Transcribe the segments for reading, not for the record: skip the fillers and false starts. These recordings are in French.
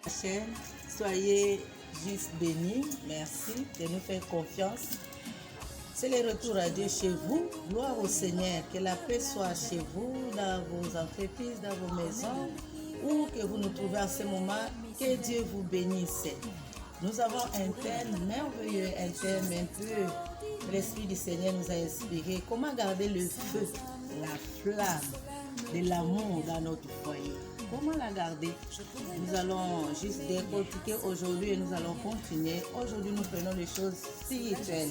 Chaîne, soyez juste bénis. Merci de nous faire confiance. C'est le retour à Dieu chez vous. Gloire au Seigneur. Que la paix soit chez vous, dans vos entreprises, dans vos maisons, où que vous nous trouvez en ce moment. Que Dieu vous bénisse. Nous avons un thème merveilleux, un thème un peu. L'Esprit du Seigneur nous a inspiré. Comment garder le feu, la flamme de l'amour dans notre foyer. Comment la garder? Nous allons juste décortiquer aujourd'hui et nous allons continuer. Aujourd'hui, nous prenons les choses spirituelles.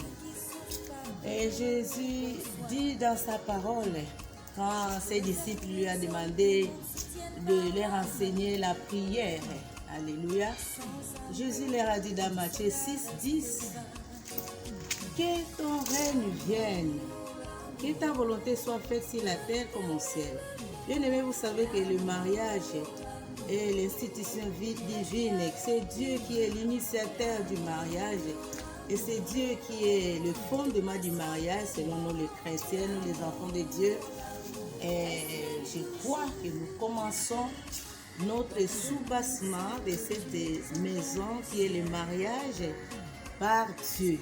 Et Jésus dit dans sa parole, quand ses disciples lui ont demandé de leur enseigner la prière, alléluia, Jésus leur a dit dans Matthieu 6, 10, que ton règne vienne, que ta volonté soit faite sur la terre comme au ciel. Bien aimé, vous savez que le mariage est l'institution divine, c'est Dieu qui est l'initiateur du mariage et c'est Dieu qui est le fondement du mariage selon nous les chrétiens, nous les enfants de Dieu. Et je crois que nous commençons notre soubassement de cette maison qui est le mariage par Dieu.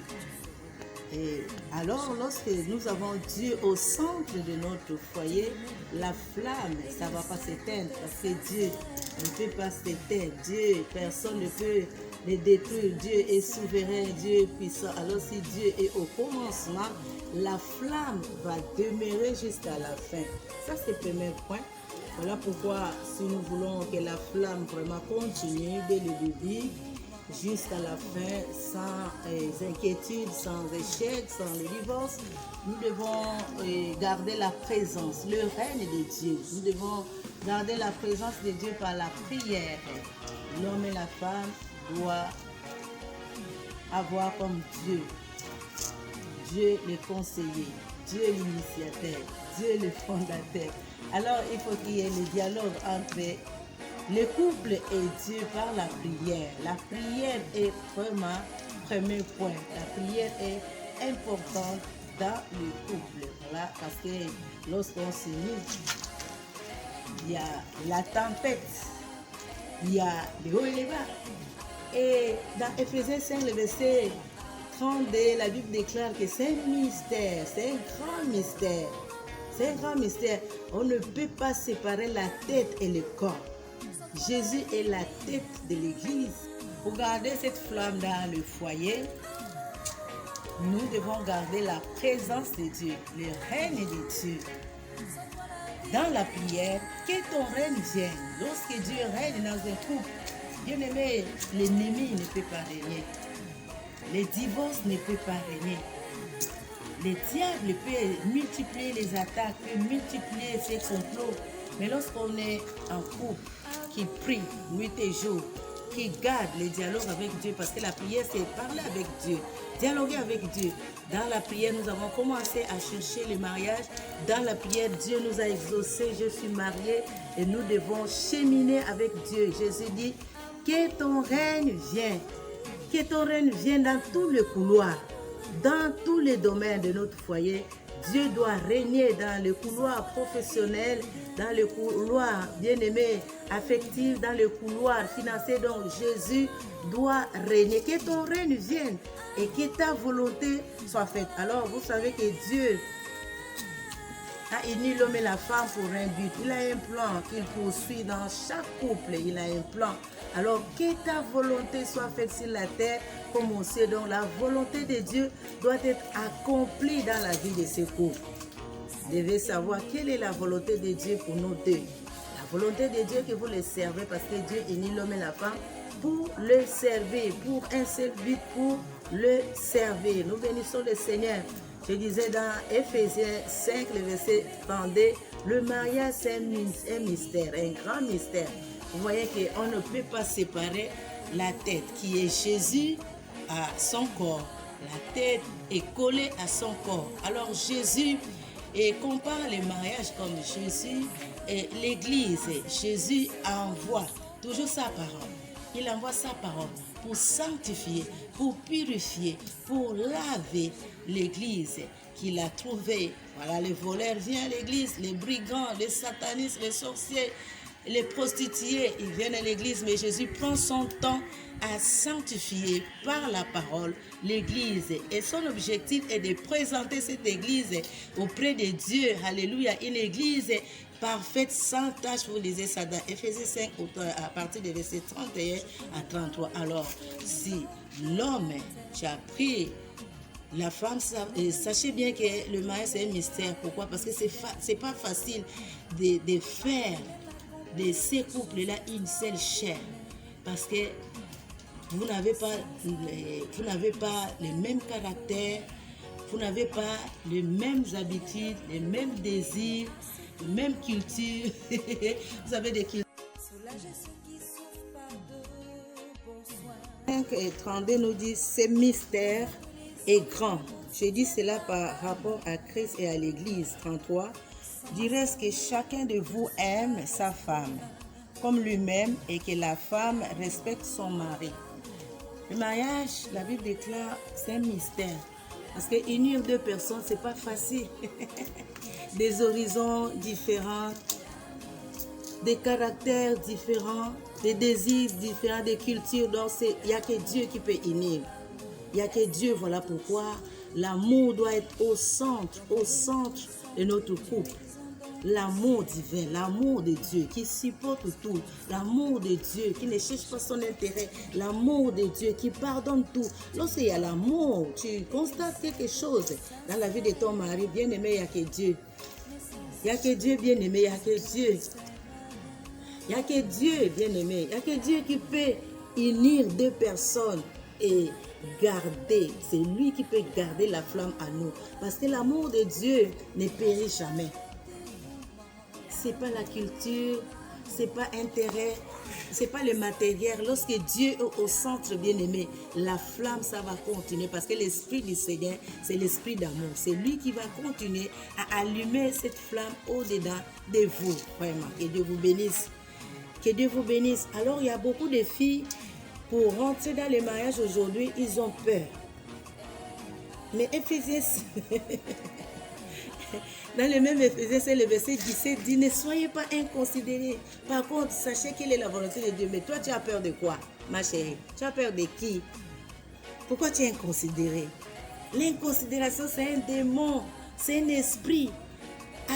Et alors, lorsque nous avons Dieu au centre de notre foyer, la flamme, ça ne va pas s'éteindre parce que Dieu ne peut pas s'éteindre. Dieu, personne ne peut le détruire. Dieu est souverain, Dieu est puissant. Alors, si Dieu est au commencement, la flamme va demeurer jusqu'à la fin. Ça, c'est le premier point. Voilà pourquoi, si nous voulons que la flamme vraiment continue dès le début, jusqu'à la fin, sans inquiétude, sans échec, sans le divorce, nous devons garder la présence, le règne de Dieu. Nous devons garder la présence de Dieu par la prière. L'homme et la femme doivent avoir comme Dieu le conseiller, Dieu l'initiateur, Dieu le fondateur. Alors, il faut qu'il y ait le dialogue entre le couple et Dieu par la prière. La prière est vraiment premier point. La prière est importante dans le couple. Voilà, parce que lorsqu'on s'unit, il y a la tempête, il y a les hauts et les bas. Et dans Éphésiens 5, le verset 32, la Bible déclare que c'est un mystère, c'est un grand mystère. C'est un grand mystère. On ne peut pas séparer la tête et le corps. Jésus est la tête de l'Église. Pour garder cette flamme dans le foyer, nous devons garder la présence de Dieu, le règne de Dieu. Dans la prière, que ton règne vienne. Lorsque Dieu règne dans un couple, bien aimé, l'ennemi ne peut pas régner. Le divorce ne peut pas régner. Le diable peut multiplier les attaques, peut multiplier ses complots. Mais lorsqu'on est en couple, qui prie nuit et jour, qui garde le dialogue avec Dieu, parce que la prière, c'est parler avec Dieu, dialoguer avec Dieu. Dans la prière, nous avons commencé à chercher le mariage. Dans la prière, Dieu nous a exaucés. Je suis mariée et nous devons cheminer avec Dieu. Jésus dit, que ton règne vienne. Que ton règne vienne dans tous les couloirs, dans tous les domaines de notre foyer. Dieu doit régner dans le couloir professionnel, dans le couloir bien-aimé, affectif, dans le couloir financier. Donc Jésus doit régner. Que ton règne vienne et que ta volonté soit faite. Alors vous savez que Dieu a uni l'homme et la femme pour un but. Il a un plan qu'il poursuit dans chaque couple. Il a un plan. Alors que ta volonté soit faite sur la terre comme au ciel. Donc la volonté de Dieu doit être accomplie dans la vie de ce couple. Vous devez savoir quelle est la volonté de Dieu pour nous deux. La volonté de Dieu que vous le servez parce que Dieu unit l'homme et la femme pour le servir, pour un seul but, pour le servir. Nous bénissons le Seigneur. Je disais dans Éphésiens 5, le verset 32, le mariage c'est un mystère, un grand mystère. Vous voyez qu'on ne peut pas séparer la tête qui est Jésus à son corps. La tête est collée à son corps. Alors Jésus compare le mariage comme Jésus et l'Église. Jésus envoie toujours sa parole. Il envoie sa parole pour sanctifier, pour purifier, pour laver l'Église qu'il a trouvée. Voilà, les voleurs viennent à l'Église, les brigands, les satanistes, les sorciers, Les prostituées, ils viennent à l'église, mais Jésus prend son temps à sanctifier par la parole l'église. Et son objectif est de présenter cette église auprès de Dieu. Alléluia, une église parfaite, sans tâche. Vous lisez ça dans Éphésiens 5, à partir des versets 31 à 33. Alors, si l'homme, tu as pris la femme, sachez bien que le mariage c'est un mystère. Pourquoi? Parce que c'est pas facile de faire de ces couples-là une seule chair. Parce que vous n'avez pas les mêmes caractères, vous n'avez pas les mêmes habitudes, les mêmes désirs, les mêmes cultures. Vous avez des cultures. 5 et 32 nous dit ce mystère est grand. Je dis cela par rapport à Christ et à l'Église. 33. Du reste que chacun de vous aime sa femme comme lui-même et que la femme respecte son mari. Le mariage, la Bible déclare, c'est un mystère. Parce que unir deux personnes, c'est pas facile. Des horizons différents, des caractères différents, des désirs différents, des cultures. Donc, il n'y a que Dieu qui peut unir. Il n'y a que Dieu. Voilà pourquoi l'amour doit être au centre de notre couple. L'amour divin, l'amour de Dieu qui supporte tout, l'amour de Dieu qui ne cherche pas son intérêt, l'amour de Dieu qui pardonne tout. Lorsqu'il y a l'amour, tu constates quelque chose dans la vie de ton mari, bien aimé, il n'y a que Dieu. Il n'y a que Dieu, bien aimé, il n'y a que Dieu. Il n'y a que Dieu, bien aimé, il n'y a que Dieu qui peut unir deux personnes et garder. C'est lui qui peut garder la flamme à nous. Parce que l'amour de Dieu ne périt jamais. C'est pas la culture, c'est pas intérêt, c'est pas le matériel. Lorsque Dieu est au centre, bien aimé, la flamme, ça va continuer parce que l'esprit du Seigneur, c'est l'esprit d'amour. C'est lui qui va continuer à allumer cette flamme au-dedans de vous, vraiment. Que Dieu vous bénisse. Que Dieu vous bénisse. Alors, il y a beaucoup de filles, pour rentrer dans les mariages aujourd'hui, ils ont peur. Mais Éphésiens, dans le même Éphésiens, c'est le verset 17 dit, ne soyez pas inconsidérés. Par contre, sachez quelle est la volonté de Dieu. Mais toi, tu as peur de quoi, ma chérie? Tu as peur de qui? Pourquoi tu es inconsidéré? L'inconsidération, c'est un démon, c'est un esprit.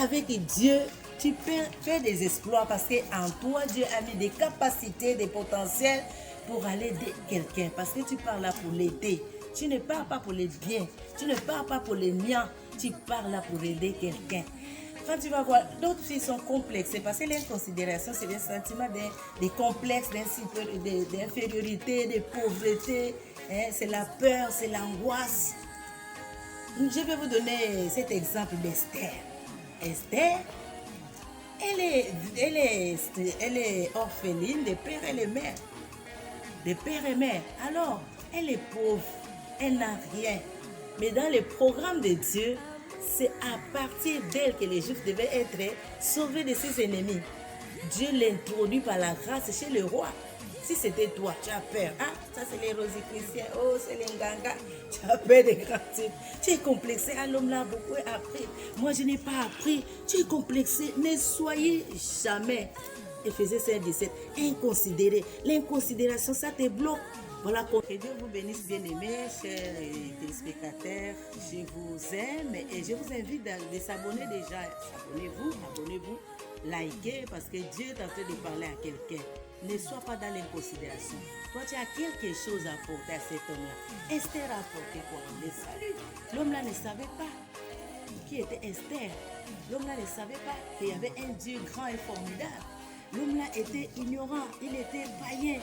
Avec Dieu, tu peux faire des exploits parce qu'en toi, Dieu a mis des capacités, des potentiels pour aller aider quelqu'un. Parce que tu pars là pour l'aider. Tu ne pars pas pour les biens. Tu ne pars pas pour les miens. Tu pars là pour aider quelqu'un. Quand tu vas voir, d'autres filles sont complexées parce que l'inconsidération, c'est des sentiments de complexes, d'infériorité, de pauvreté. Hein, c'est la peur, c'est l'angoisse. Je vais vous donner cet exemple d'Esther. Esther, elle est orpheline de père et de mère. De père et mère. Alors, elle est pauvre. Elle n'a rien. Mais dans le programme de Dieu, c'est à partir d'elle que les Juifs devaient être sauvés de ses ennemis. Dieu l'introduit par la grâce chez le roi. Si c'était toi, tu as peur. Ah, ça c'est les rosicruciens. Oh, c'est les nganga. Tu as peur des grands types. Tu es complexé. Ah, l'homme là a beaucoup appris. Moi, je n'ai pas appris. Tu es complexé. Ne soyez jamais, Éphésiens 5:17, inconsidéré. L'inconsidération, ça te bloque. Voilà, que Dieu vous bénisse, bien-aimés, chers téléspectateurs. Je vous aime et je vous invite de s'abonner déjà. Abonnez-vous, likez parce que Dieu est en train de parler à quelqu'un. Ne sois pas dans l'inconsidération. Toi, tu as quelque chose à apporter à cet homme-là. Esther a apporté quoi? Le salut. L'homme-là ne savait pas qui était Esther. L'homme-là ne savait pas qu'il y avait un Dieu grand et formidable. L'homme-là était ignorant, il était païen.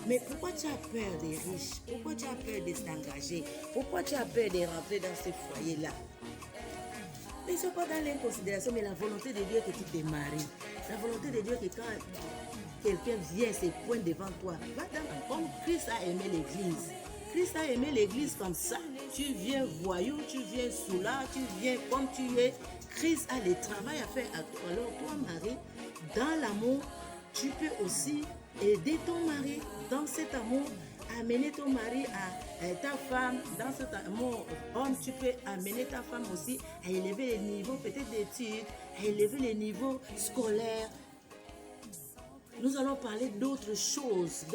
Mais pourquoi tu as peur des riches? Pourquoi tu as peur de s'engager? Pourquoi tu as peur de rentrer dans ce foyer-là? Ne sois pas dans l'inconsidération, mais la volonté de Dieu que tu te maries. La volonté de Dieu que quand quelqu'un vient se pointe devant toi, va comme Christ a aimé l'église. Christ a aimé l'église comme ça. Tu viens voyou, tu viens soulard, tu viens comme tu es. Christ a le travail à faire à toi. Alors toi, Marie, dans l'amour, tu peux aussi aider ton mari dans cet amour, amener ton mari à ta femme, dans cet amour, homme, tu peux amener ta femme aussi à élever les niveaux peut-être d'études, à élever les niveaux scolaires. Nous allons parler d'autres choses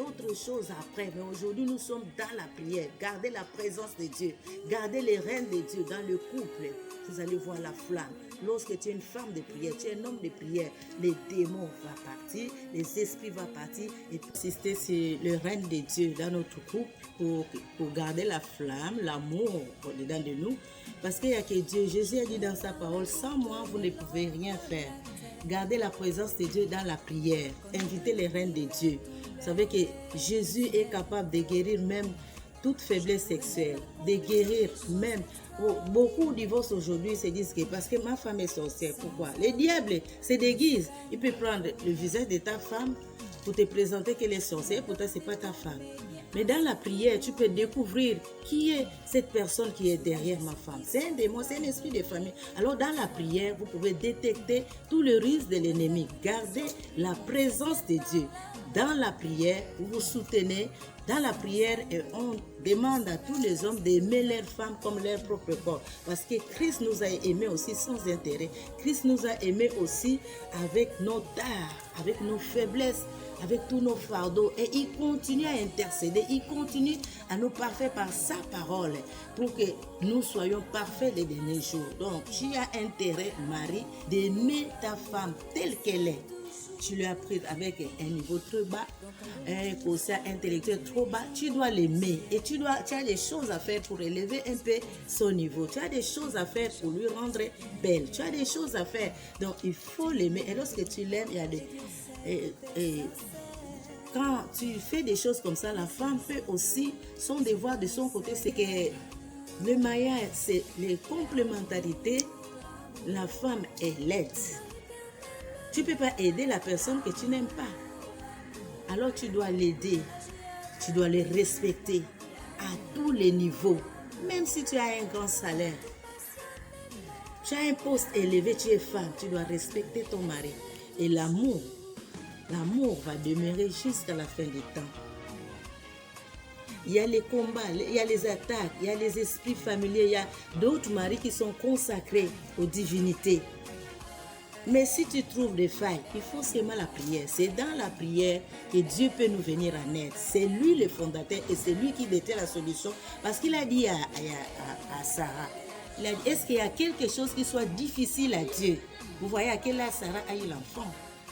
après. Mais aujourd'hui, nous sommes dans la prière. Gardez la présence de Dieu. Gardez les rênes de Dieu dans le couple. Vous allez voir la flamme. Lorsque tu es une femme de prière, tu es un homme de prière, les démons vont partir, les esprits vont partir. Et insister sur le règne de Dieu dans notre couple pour garder la flamme, l'amour dedans de nous. Parce qu'il n'y a que Dieu. Jésus a dit dans sa parole, sans moi, vous ne pouvez rien faire. Gardez la présence de Dieu dans la prière. Invitez les reines de Dieu. Vous savez que Jésus est capable de guérir même toute faiblesse sexuelle, de guérir même. Beaucoup divorcent aujourd'hui, se disent que parce que ma femme est sorcière. Pourquoi? Le diable se déguise. Il peut prendre le visage de ta femme pour te présenter qu'elle est sorcière, pourtant ce n'est pas ta femme. Mais dans la prière, tu peux découvrir qui est cette personne qui est derrière ma femme. C'est un démon, c'est un esprit de famille. Alors dans la prière, vous pouvez détecter tout le risque de l'ennemi. Gardez la présence de Dieu. Dans la prière, vous vous soutenez. Dans la prière, on demande à tous les hommes d'aimer leurs femmes comme leur propre corps. Parce que Christ nous a aimés aussi sans intérêt. Christ nous a aimés aussi avec nos tares, avec nos faiblesses, avec tous nos fardeaux. Et il continue à intercéder, il continue à nous parfaire par sa parole pour que nous soyons parfaits les derniers jours. Donc, tu as intérêt, Marie, d'aimer ta femme telle qu'elle est. Tu l'as prise avec un niveau trop bas, un quotient intellectuel trop bas, tu dois l'aimer et tu as des choses à faire pour élever un peu son niveau. Tu as des choses à faire pour lui rendre belle. Tu as des choses à faire. Donc, il faut l'aimer. Et lorsque tu l'aimes, il y a des... quand tu fais des choses comme ça, la femme peut aussi, son devoir de son côté, c'est que le maillage, c'est les complémentarités. La femme est laide. Tu ne peux pas aider la personne que tu n'aimes pas. Alors tu dois l'aider, tu dois le respecter à tous les niveaux. Même si tu as un grand salaire, tu as un poste élevé, tu es femme, tu dois respecter ton mari. Et l'amour va demeurer jusqu'à la fin du temps. Il y a les combats, il y a les attaques, il y a les esprits familiers, il y a d'autres maris qui sont consacrés aux divinités. Mais si tu trouves des failles, il faut seulement la prière. C'est dans la prière que Dieu peut nous venir en aide. C'est lui le fondateur et c'est lui qui détient la solution. Parce qu'il a dit à Sarah, il a dit, est-ce qu'il y a quelque chose qui soit difficile à Dieu? Vous voyez à quel âge Sarah a eu l'enfant.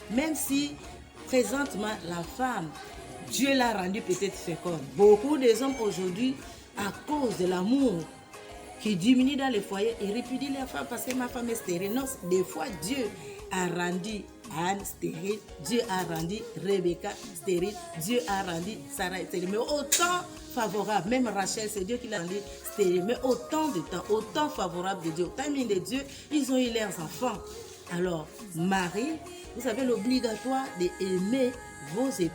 Même si présentement la femme, Dieu l'a rendue peut-être féconde. Beaucoup des hommes aujourd'hui, à cause de l'amour qui diminue dans les foyers et répudie les femmes parce que ma femme est stérile. Non, des fois, Dieu a rendu Anne stérile, Dieu a rendu Rebecca stérile, Dieu a rendu Sarah stérile. Mais autant favorable, même Rachel, c'est Dieu qui l'a rendu stérile. Mais autant de temps, autant favorable de Dieu, au timing de Dieu, ils ont eu leurs enfants. Alors, Marie, vous avez l'obligatoire d'aimer vos époux